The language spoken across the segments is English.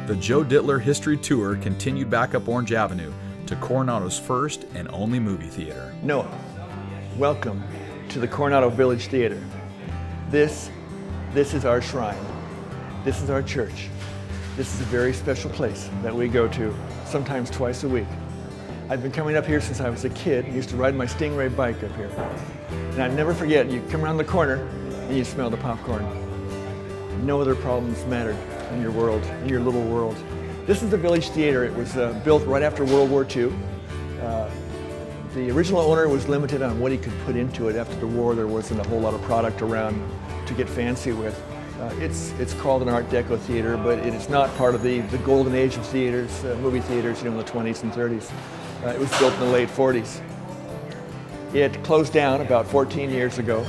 The Joe Dittler History Tour continued back up Orange Avenue to Coronado's first and only movie theater. Noah, welcome to the Coronado Village Theater. This is our shrine. This is our church. This is a very special place that we go to, sometimes twice a week. I've been coming up here since I was a kid. I used to ride my Stingray bike up here. And I never forget, you come around the corner and you smell the popcorn. No other problems mattered in your world, in your little world. This is the Village Theater. It was built right after World War II. The original owner was limited on what he could put into it. After the war, there wasn't a whole lot of product around to get fancy with. It's called an Art Deco theater, but it is not part of the golden age of theaters, movie theaters, in the 20s and 30s. It was built in the late 40s. It closed down about 14 years ago.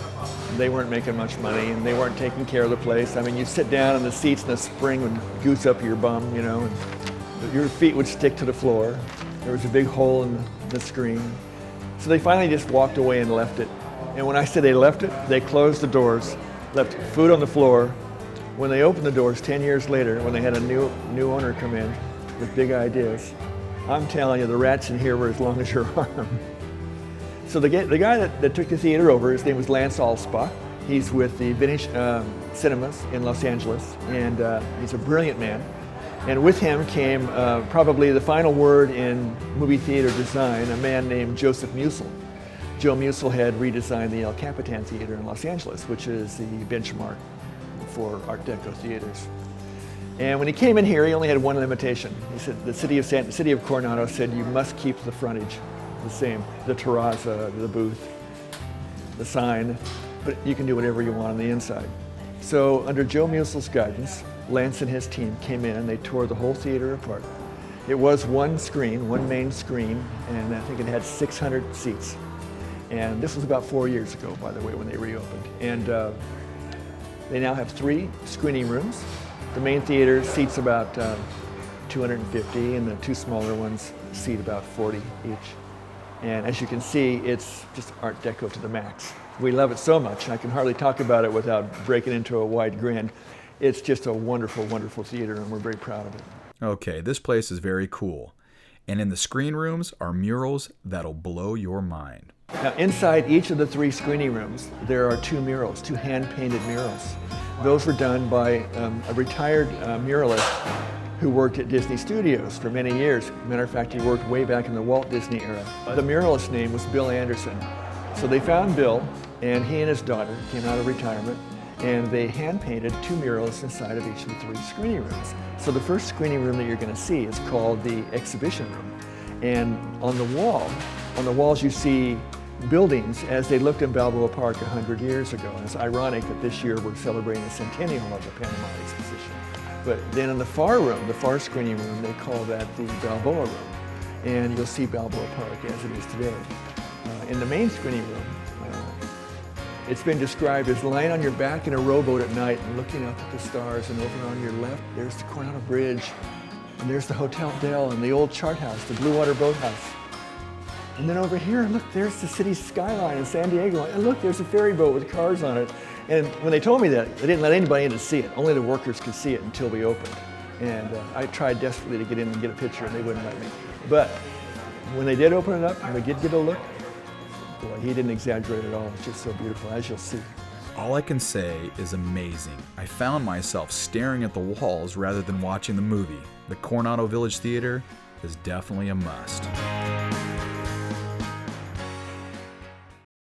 They weren't making much money, and they weren't taking care of the place. I mean, you sit down, and the seats in the spring would goose up your bum, and your feet would stick to the floor. There was a big hole in the screen. So they finally just walked away and left it. And when I say they left it, they closed the doors, left food on the floor. When they opened the doors 10 years later, when they had a new owner come in with big ideas, I'm telling you, the rats in here were as long as your arm. So the guy that took the theater over, his name was Lance Alspaugh. He's with the Vintage Cinemas in Los Angeles, and he's a brilliant man. And with him came probably the final word in movie theater design, a man named Joseph Musil. Joe Musil had redesigned the El Capitan Theater in Los Angeles, which is the benchmark for Art Deco theaters. And when he came in here, he only had one limitation. He said the city of Coronado said you must keep the frontage the same, the terrazza, the booth, the sign, but you can do whatever you want on the inside. So under Joe Musil's guidance, Lance and his team came in and they tore the whole theater apart. It was one screen, one main screen, and I think it had 600 seats. And this was about 4 years ago, by the way, when they reopened. And they now have 3 screening rooms. The main theater seats about 250, and the 2 smaller ones seat about 40 each. And as you can see, it's just Art Deco to the max. We love it so much, I can hardly talk about it without breaking into a wide grin. It's just a wonderful, wonderful theater, and we're very proud of it. Okay, this place is very cool. And in the screen rooms are murals that'll blow your mind. Now, inside each of the 3 screening rooms, there are 2 murals, 2 hand-painted murals. Those were done by a retired muralist who worked at Disney Studios for many years. Matter of fact, he worked way back in the Walt Disney era. The muralist's name was Bill Anderson. So they found Bill, and he and his daughter came out of retirement, and they hand-painted 2 murals inside of each of the 3 screening rooms. So the first screening room that you're going to see is called the exhibition room. And on the walls you see buildings as they looked in Balboa Park 100 years ago. And it's ironic that this year we're celebrating the centennial of the Panama Exposition. But then in the far room, the far screening room, they call that the Balboa room. And you'll see Balboa Park as it is today. In the main screening room, it's been described as lying on your back in a rowboat at night and looking up at the stars, and over on your left, there's the Coronado Bridge, and there's the Hotel Del and the old chart house, the Blue Water Boathouse. And then over here, look, there's the city's skyline in San Diego, and look, there's a ferry boat with cars on it. And when they told me that, they didn't let anybody in to see it. Only the workers could see it until we opened. And I tried desperately to get in and get a picture, and they wouldn't let me. But when they did open it up, and we did get a look, boy, he didn't exaggerate at all. It's just so beautiful, as you'll see. All I can say is amazing. I found myself staring at the walls rather than watching the movie. The Coronado Village Theater is definitely a must.